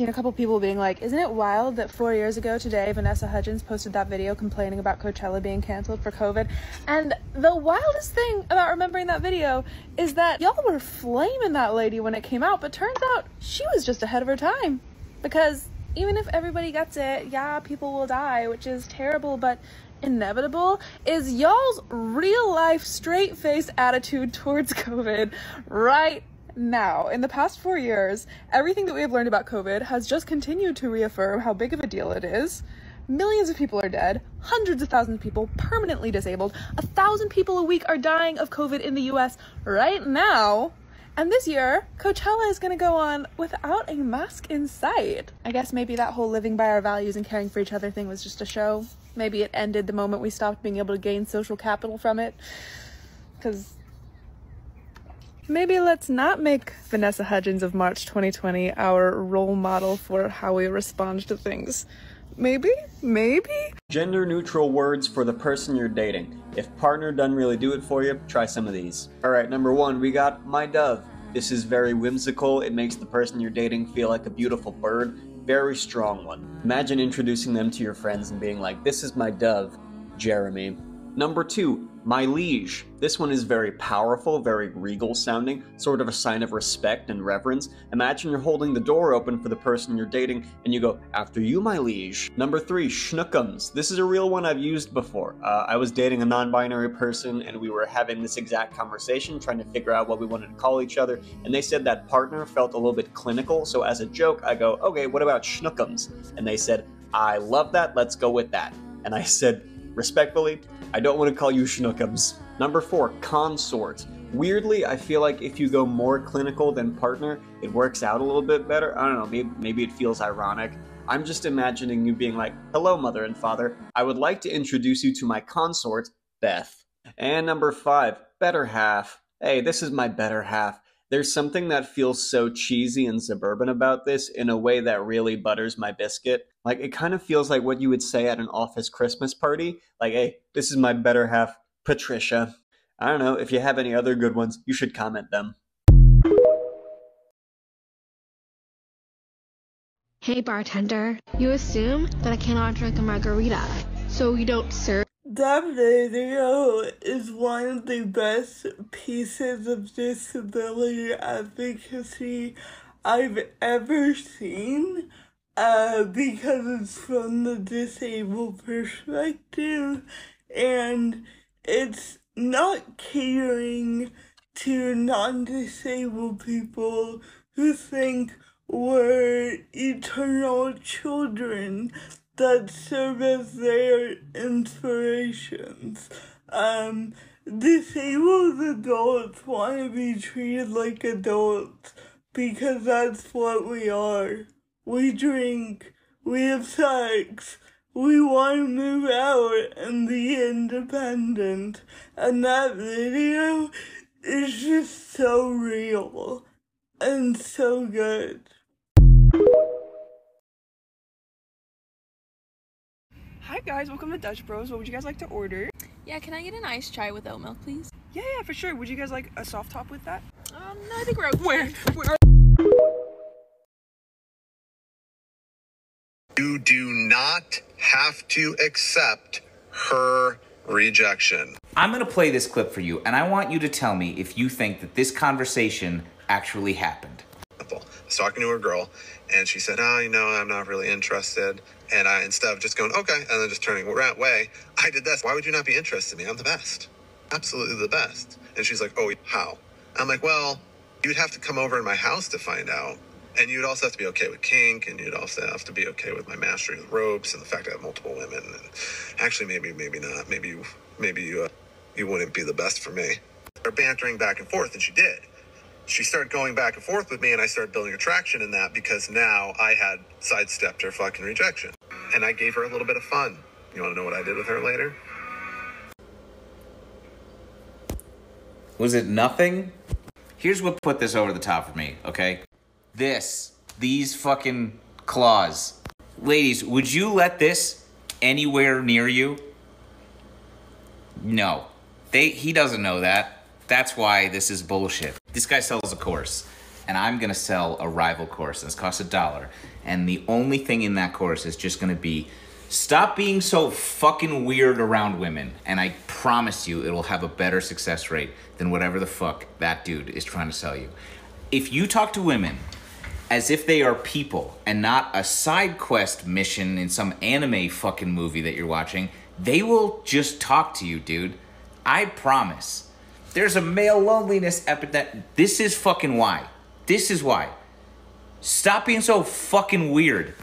seen a couple people being like, isn't it wild that 4 years ago today, Vanessa Hudgens posted that video complaining about Coachella being canceled for COVID? And the wildest thing about remembering that video is that y'all were flaming that lady when it came out, but turns out she was just ahead of her time. Because even if everybody gets it, yeah, people will die, which is terrible, but inevitable, is y'all's real life straight face attitude towards COVID right now. In the past 4 years, everything that we have learned about COVID has just continued to reaffirm how big of a deal it is. Millions of people are dead, hundreds of thousands of people permanently disabled, 1,000 people a week are dying of COVID in the US right now. And this year, Coachella is going to go on without a mask in sight. I guess maybe that whole living by our values and caring for each other thing was just a show. Maybe it ended the moment we stopped being able to gain social capital from it. Because maybe let's not make Vanessa Hudgens of March 2020 our role model for how we respond to things. Maybe? Gender neutral words for the person you're dating. If partner doesn't really do it for you, try some of these. Alright, number 1, we got my dove. This is very whimsical. It makes the person you're dating feel like a beautiful bird. Very strong one. Imagine introducing them to your friends and being like, this is my dove, Jeremy. Number 2, my liege. This one is very powerful, very regal sounding, sort of a sign of respect and reverence. Imagine you're holding the door open for the person you're dating and you go, after you, my liege. Number 3, schnookums. This is a real one I've used before. I was dating a non-binary person and we were having this exact conversation, trying to figure out what we wanted to call each other, and they said that partner felt a little bit clinical, so as a joke, I go, okay, what about schnookums? And they said, I love that, let's go with that. And I said, respectfully, I don't want to call you schnookums. Number 4, consort. Weirdly, I feel like if you go more clinical than partner, it works out a little bit better. I don't know, maybe it feels ironic. I'm just imagining you being like, hello, mother and father. I would like to introduce you to my consort, Beth. And number 5, better half. Hey, this is my better half. There's something that feels so cheesy and suburban about this in a way that really butters my biscuit. Like, it kind of feels like what you would say at an office Christmas party. Like, hey, this is my better half, Patricia. I don't know, if you have any other good ones, you should comment them. Hey bartender, you assume that I cannot drink a margarita, so you don't serve. That video is one of the best pieces of disability advocacy I've ever seen, because it's from the disabled perspective, and it's not catering to non-disabled people who think we're eternal children that serve as their inspirations. Disabled adults want to be treated like adults because that's what we are. We drink, we have sex, we want to move out and be independent. And that video is just so real and so good. Hi guys, welcome to Dutch Bros. What would you guys like to order? Yeah, can I get an iced chai with oat milk, please? Yeah, for sure. Would you guys like a soft top with that? No, I think we're okay. Where You do not have to accept her rejection. I'm going to play this clip for you, and I want you to tell me if you think that this conversation actually happened. I was talking to a girl, and she said, I'm not really interested. And I, instead of just going, okay, and then just turning away, I did this. Why would you not be interested in me? I'm the best. Absolutely the best. And she's like, oh, how? I'm like, well, you'd have to come over in my house to find out. And you'd also have to be okay with kink, and you'd also have to be okay with my mastery of the ropes and the fact I have multiple women. And actually, maybe not. Maybe you wouldn't be the best for me. They're bantering back and forth, and she did. She started going back and forth with me, and I started building attraction in that because now I had sidestepped her fucking rejection. And I gave her a little bit of fun. You want to know what I did with her later? Was it nothing? Here's what put this over the top for me, okay? These fucking claws. Ladies, would you let this anywhere near you? No. He doesn't know that. That's why this is bullshit. This guy sells a course. and I'm gonna sell a rival course, and this costs $1, and the only thing in that course is just gonna be, stop being so fucking weird around women, and I promise you it'll have a better success rate than whatever the fuck that dude is trying to sell you. If you talk to women as if they are people and not a side quest mission in some anime fucking movie that you're watching, they will just talk to you, dude. I promise. There's a male loneliness epidemic. This is fucking why. This is why. Stop being so fucking weird.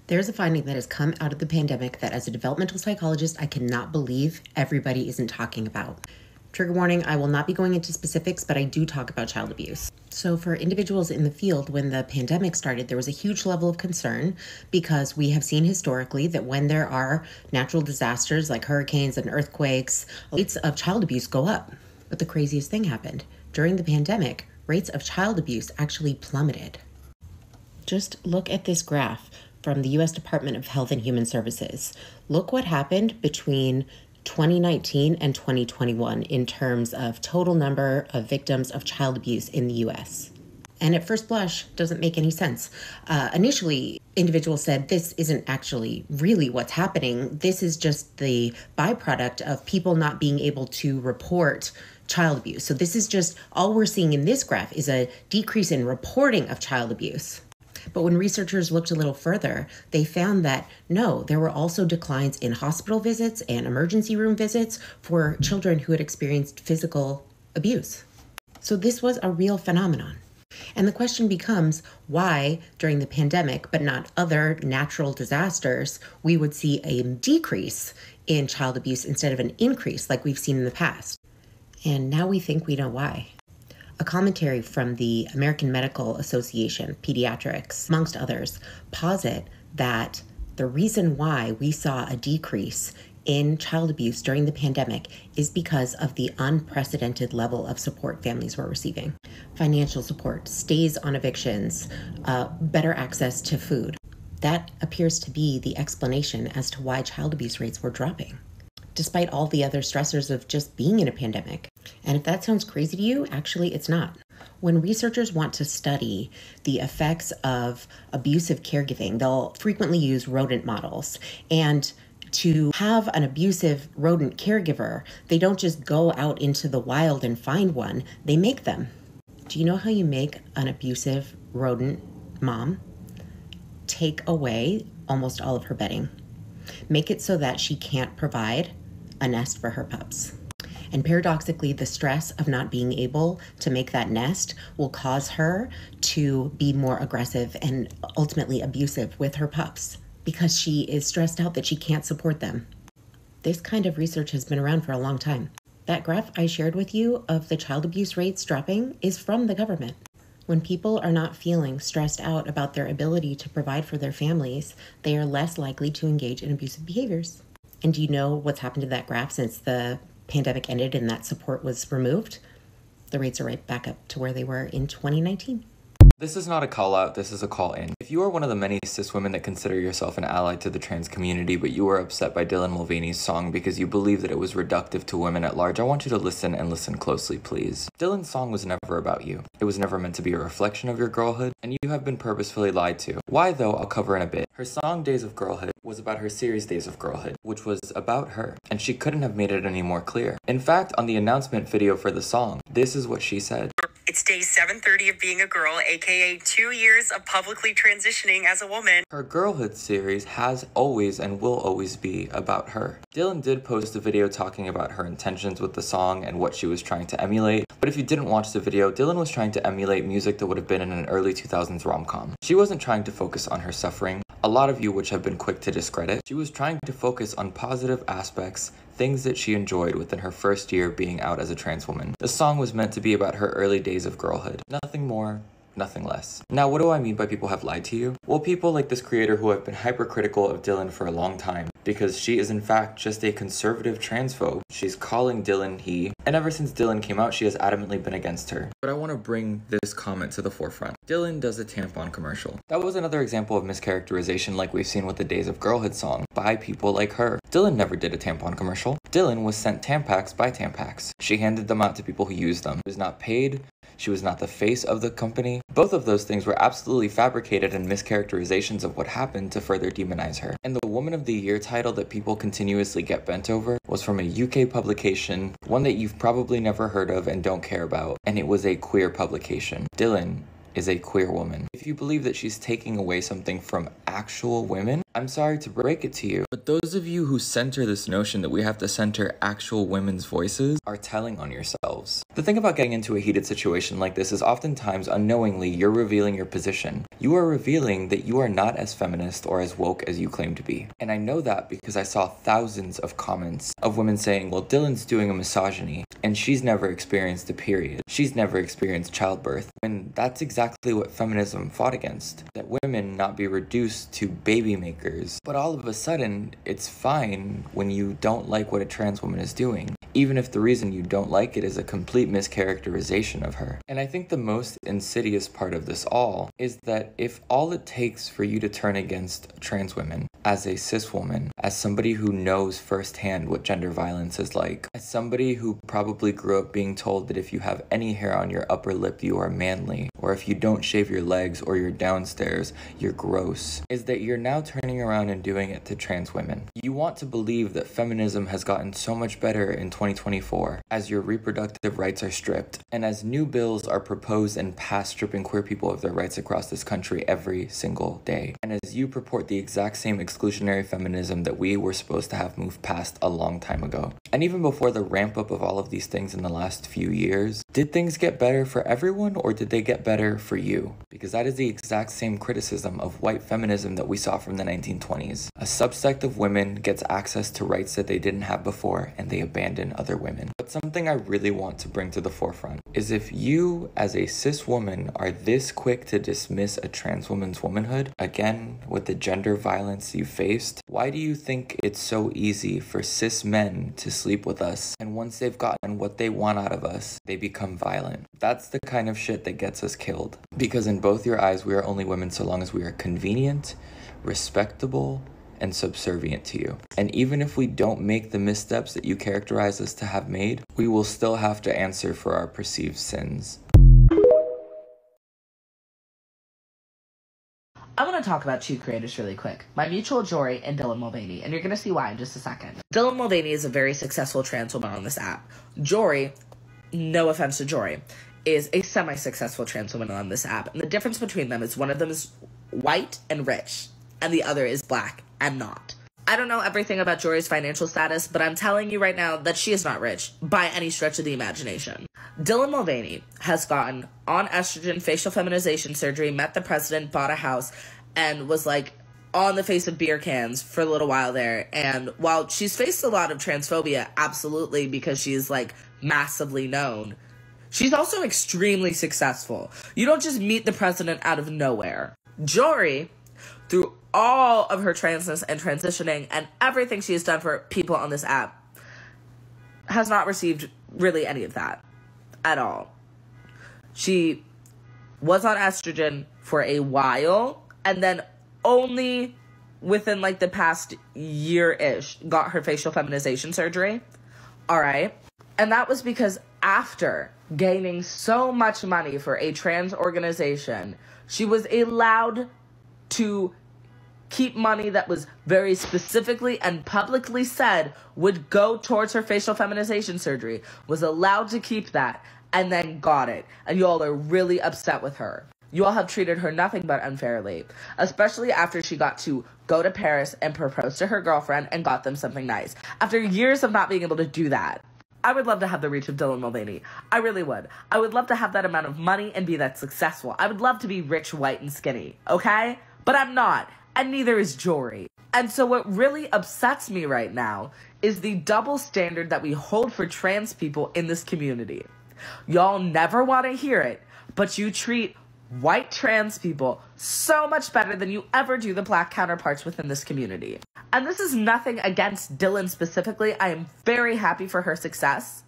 There's a finding that has come out of the pandemic that as a developmental psychologist, I cannot believe everybody isn't talking about. Trigger warning, I will not be going into specifics, but I do talk about child abuse. So for individuals in the field, when the pandemic started, there was a huge level of concern because we have seen historically that when there are natural disasters like hurricanes and earthquakes, rates of child abuse go up. But the craziest thing happened. During the pandemic, rates of child abuse actually plummeted. Just look at this graph from the U.S. Department of Health and Human Services. Look what happened between 2019 and 2021 in terms of total number of victims of child abuse in the U.S. And at first blush, doesn't make any sense. Initially, individuals said this isn't actually really what's happening. This is just the byproduct of people not being able to report child abuse. So this is just, all we're seeing in this graph is a decrease in reporting of child abuse. But when researchers looked a little further, they found that no, there were also declines in hospital visits and emergency room visits for children who had experienced physical abuse. So this was a real phenomenon. And the question becomes why during the pandemic, but not other natural disasters, we would see a decrease in child abuse instead of an increase like we've seen in the past. And now we think we know why. A commentary from the American Medical Association, Pediatrics, amongst others, posit that the reason why we saw a decrease in child abuse during the pandemic is because of the unprecedented level of support families were receiving. Financial support, stays on evictions, better access to food. That appears to be the explanation as to why child abuse rates were dropping, despite all the other stressors of just being in a pandemic. And if that sounds crazy to you, actually it's not. When researchers want to study the effects of abusive caregiving, they'll frequently use rodent models. And to have an abusive rodent caregiver, they don't just go out into the wild and find one, they make them. Do you know how you make an abusive rodent mom? Take away almost all of her bedding. Make it so that she can't provide a nest for her pups. And paradoxically, the stress of not being able to make that nest will cause her to be more aggressive and ultimately abusive with her pups because she is stressed out that she can't support them. This kind of research has been around for a long time. That graph I shared with you of the child abuse rates dropping is from the government. When people are not feeling stressed out about their ability to provide for their families, they are less likely to engage in abusive behaviors. And do you know what's happened to that graph since the pandemic ended and that support was removed? The rates are right back up to where they were in 2019. This is not a call out, this is a call in. If you are one of the many cis women that consider yourself an ally to the trans community, but you are upset by Dylan Mulvaney's song because you believe that it was reductive to women at large, I want you to listen and listen closely, please. Dylan's song was never about you. It was never meant to be a reflection of your girlhood, and you have been purposefully lied to. Why though, I'll cover in a bit. Her song Days of Girlhood was about her series Days of Girlhood, which was about her, and she couldn't have made it any more clear. In fact, on the announcement video for the song, this is what she said. It's day 730 of being a girl, aka 2 years of publicly transitioning as a woman. Her Girlhood series has always and will always be about her. Dylan did post a video talking about her intentions with the song and what she was trying to emulate, but if you didn't watch the video, Dylan was trying to emulate music that would have been in an early 2000s rom-com. She wasn't trying to focus on her suffering, a lot of you which have been quick to discredit. She was trying to focus on positive aspects, things that she enjoyed within her first year being out as a trans woman. The song was meant to be about her early days of girlhood. Nothing more, nothing less. Now, what do I mean by people have lied to you? Well, people like this creator who have been hypercritical of Dylan for a long time, because she is in fact just a conservative transphobe. She's calling Dylan he, and ever since Dylan came out, she has adamantly been against her. But I want to bring this comment to the forefront. Dylan does a tampon commercial. That was another example of mischaracterization like we've seen with the Days of Girlhood song by people like her. Dylan never did a tampon commercial. Dylan was sent Tampax by Tampax. She handed them out to people who used them. She was not paid. She was not the face of the company. Both of those things were absolutely fabricated and mischaracterizations of what happened to further demonize her. And the Woman of the Year title that people continuously get bent over was from a UK publication, one that you've probably never heard of and don't care about, and it was a queer publication. Dylan is a queer woman. If you believe that she's taking away something from actual women, I'm sorry to break it to you, but those of you who center this notion that we have to center actual women's voices are telling on yourselves. The thing about getting into a heated situation like this is oftentimes unknowingly you're revealing your position. You are revealing that you are not as feminist or as woke as you claim to be. And I know that because I saw thousands of comments of women saying, well, Dylan's doing a misogyny and she's never experienced a period. She's never experienced childbirth. And that's exactly what feminism fought against, that women not be reduced to baby makers. But all of a sudden, it's fine when you don't like what a trans woman is doing, even if the reason you don't like it is a complete mischaracterization of her. And I think the most insidious part of this all is that if all it takes for you to turn against trans women, as a cis woman, as somebody who knows firsthand what gender violence is like, as somebody who probably grew up being told that if you have any hair on your upper lip, you are manly, or if you don't shave your legs or your downstairs, you're gross, is that you're now turning around and doing it to trans women. You want to believe that feminism has gotten so much better in 2024 as your reproductive rights are stripped, and as new bills are proposed and passed stripping queer people of their rights across this country every single day, and as you purport the exact same exclusionary feminism that we were supposed to have moved past a long time ago. And even before the ramp up of all of these things in the last few years, did things get better for everyone or did they get better for you? Because that is the exact same criticism of white feminism that we saw from the 1920s. A subsect of women gets access to rights that they didn't have before and they abandon other women. But something I really want to bring to the forefront is if you as a cis woman are this quick to dismiss a trans woman's womanhood, again with the gender violence you faced, why do you think it's so easy for cis men to sleep with us and once they've gotten what they want out of us, they become violent? That's the kind of shit that gets us killed. Because in both your eyes, we are only women so long as we are convenient, respectable, and subservient to you. And even if we don't make the missteps that you characterize us to have made, we will still have to answer for our perceived sins. I want to talk about two creators really quick. My mutual Jory and Dylan Mulvaney, and you're going to see why in just a second. Dylan Mulvaney is a very successful trans woman on this app. Jory, no offense to Jory, is a semi-successful trans woman on this app. And the difference between them is one of them is white and rich, and the other is black and not. I don't know everything about Jory's financial status, but I'm telling you right now that she is not rich by any stretch of the imagination. Dylan Mulvaney has gotten on estrogen facial feminization surgery, met the president, bought a house, and was like on the face of beer cans for a little while there. And while she's faced a lot of transphobia, absolutely, because she's like massively known, she's also extremely successful. You don't just meet the president out of nowhere. Jory, through all of her transness and transitioning and everything she has done for people on this app, has not received really any of that at all. She was on estrogen for a while and then only within like the past year-ish got her facial feminization surgery. All right. And that was because after gaining so much money for a trans organization, she was allowed to keep money that was very specifically and publicly said would go towards her facial feminization surgery, was allowed to keep that, and then got it. And you all are really upset with her. You all have treated her nothing but unfairly, especially after she got to go to Paris and propose to her girlfriend and got them something nice. After years of not being able to do that. I would love to have the reach of Dylan Mulvaney. I really would. I would love to have that amount of money and be that successful. I would love to be rich, white, and skinny, okay? But I'm not. And neither is Jory. And so what really upsets me right now is the double standard that we hold for trans people in this community. Y'all never want to hear it, but you treat white trans people so much better than you ever do the black counterparts within this community. And this is nothing against Dylan specifically. I am very happy for her success,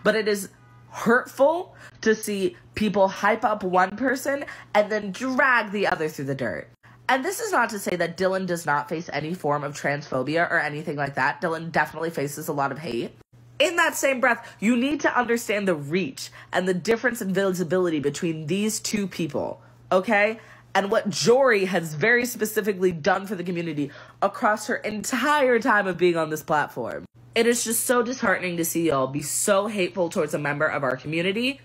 but it is hurtful to see people hype up one person and then drag the other through the dirt. And this is not to say that Dylan does not face any form of transphobia or anything like that. Dylan definitely faces a lot of hate. In that same breath, you need to understand the reach and the difference in visibility between these two people, okay? And what Jory has very specifically done for the community across her entire time of being on this platform. It is just so disheartening to see y'all be so hateful towards a member of our community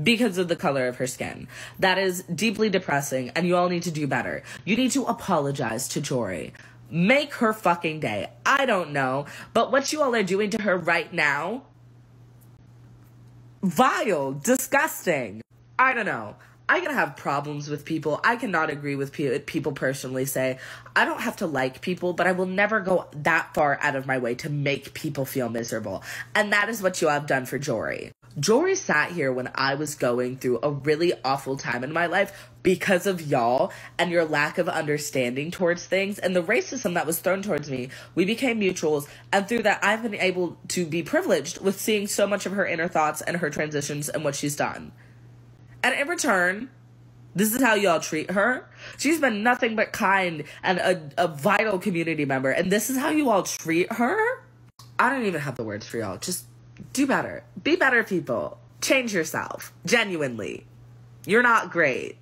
because of the color of her skin. That is deeply depressing, and you all need to do better. You need to apologize to Jory. Make her fucking day. I don't know, but what you all are doing to her right now, vile, disgusting. I don't know. I can have problems with people. I cannot agree with people personally say. I don't have to like people, but I will never go that far out of my way to make people feel miserable. And that is what you have done for Jory. Jory sat here when I was going through a really awful time in my life because of y'all and your lack of understanding towards things and the racism that was thrown towards me. We became mutuals, and through that, I've been able to be privileged with seeing so much of her inner thoughts and her transitions and what she's done. And in return, this is how y'all treat her. She's been nothing but kind and a vital community member, and this is how you all treat her? I don't even have the words for y'all. Just do better. Be better people. Change yourself. Genuinely. You're not great.